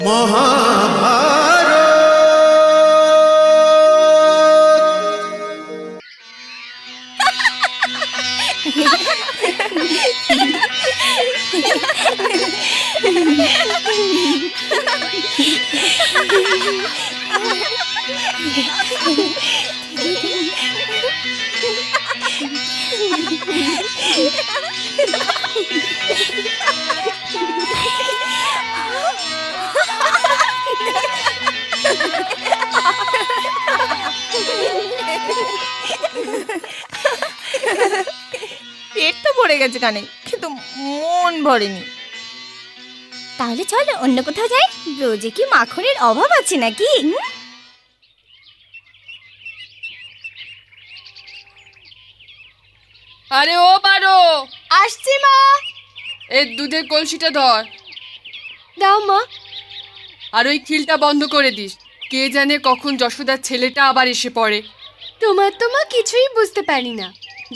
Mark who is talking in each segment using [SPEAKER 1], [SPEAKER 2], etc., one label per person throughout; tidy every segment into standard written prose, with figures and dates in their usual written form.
[SPEAKER 1] পেট তো ভরে গেছে কানে, কিন্তু মন ভরেনি।
[SPEAKER 2] তাহলে চলো অন্য কোথাও যাই। রোজে কি মাখনের অভাব আছে নাকি?
[SPEAKER 3] আরে ও পারো,
[SPEAKER 2] আসছি মা।
[SPEAKER 3] এই দুধের কলসিটা ধর।
[SPEAKER 2] দাও মা।
[SPEAKER 3] আর ওই খিলটা বন্ধ করে দিস, কে জানে কখন যশোদার ছেলেটা আবার এসে পড়ে।
[SPEAKER 2] তোমার তো মা কিছুই বুঝতে পারি না।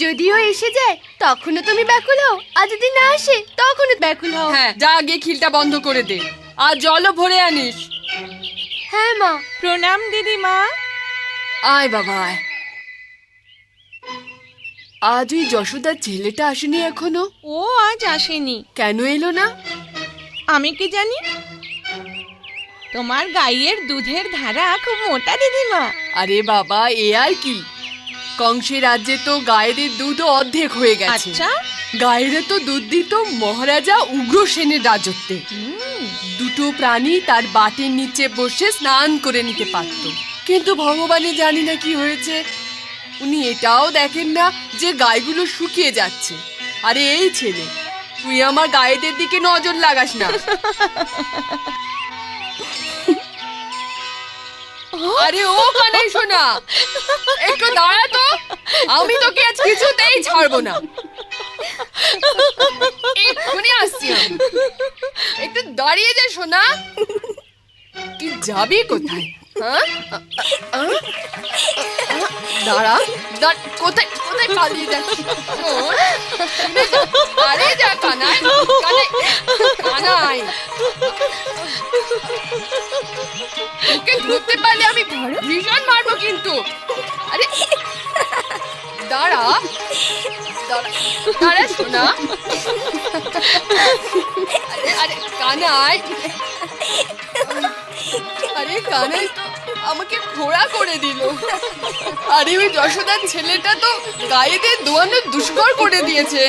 [SPEAKER 2] যদিও এসে যায় তখনও তুমি ব্যাকুল হও, আর যদি না আসে তখনও ব্যাকুল হও।
[SPEAKER 3] হ্যাঁ, যা গিয়ে খিলটা বন্ধ করে দে, আর জলও ভরে আনিস।
[SPEAKER 2] হ্যাঁ মা।
[SPEAKER 1] প্রণাম দিদিমা।
[SPEAKER 3] আয় বাবা আয়। আজ ওই যশোদার ছেলেটা আসেনি এখনো?
[SPEAKER 1] ও আজ আসেনি।
[SPEAKER 3] কেন এলো না?
[SPEAKER 1] আমি কি জানি। তোমার গাইয়ের দুধের ধারা খুব মোটা দিদিমা।
[SPEAKER 3] আরে বাবা, এ আর কি, কংসের রাজ্যে তো গায়েদের দুধও অর্ধেক হয়ে গেছে।
[SPEAKER 1] আচ্ছা।
[SPEAKER 3] গায়েরে তো দুধ দিত মহারাজা উগ্রসেনের রাজত্বে। দুটো প্রাণী তার বাটের নিচে বসে স্নান করে নিতে পারত, কিন্তু ভগবানই জানি না কি হয়েছে, উনি এটাও দেখেন না যে গাইগুলো শুকিয়ে যাচ্ছে। আরে এই ছেলে, তুই আমার গায়েদের দিকে নজর লাগাস না। আরে ও কানাই শোনা, একটু দাঁড়া তো, আমি তোকে আজ কিছুতেই ছাড়বো না। এক্ষুনি আসছি আমি, একটু দাঁড়িয়ে যা শোনা। তুই যাবি কোথায়? হ্যাঁ, দাঁড়া, কোথায় কোথায় পালিয়ে যাচ্ছিস? আরে যা কানাই, কানাই, কানাই, ওকে ধরতে পারলে আমি ভীষণ মারবো কিন্তু। আরে দাঁড়া দাঁড়া দাঁড়া শোনা। আরে কানাই, আরে কানাই তো আমাকে খোড়া করে দিল। আরে ওই যশোদার ছেলেটা তো গায়েদের দোয়ানো দুষ্কর করে দিয়েছে।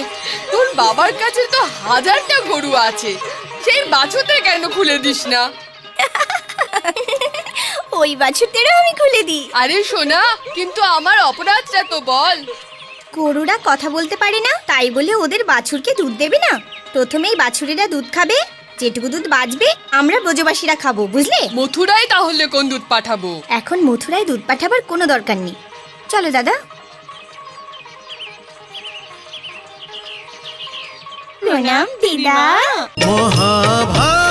[SPEAKER 3] তোর বাবার কাছে তো হাজারটা গরু আছে, সেই বাছুরটা কেন খুলে দিস না?
[SPEAKER 2] ওই বাছুরদেরও আমি খুলে দিই।
[SPEAKER 3] আরে সোনা, কিন্তু আমার অপরাধটা তো বল।
[SPEAKER 2] গরুরা কথা বলতে পারে না, তাই বলে ওদের বাছুরকে দুধ দেবে না। প্রথমেই বাছুরেরা দুধ খাবে, যেটুকু দুধ বাঁচবে আমরা ব্রজবাসীরা খাবো, বুঝলে?
[SPEAKER 3] মথুরায় তাহলে কোন দুধ পাঠাবো?
[SPEAKER 2] এখন মথুরায় দুধ পাঠাবার কোনো দরকার নেই। চলো দাদা। প্রণাম দিদা।
[SPEAKER 4] মহাভারত।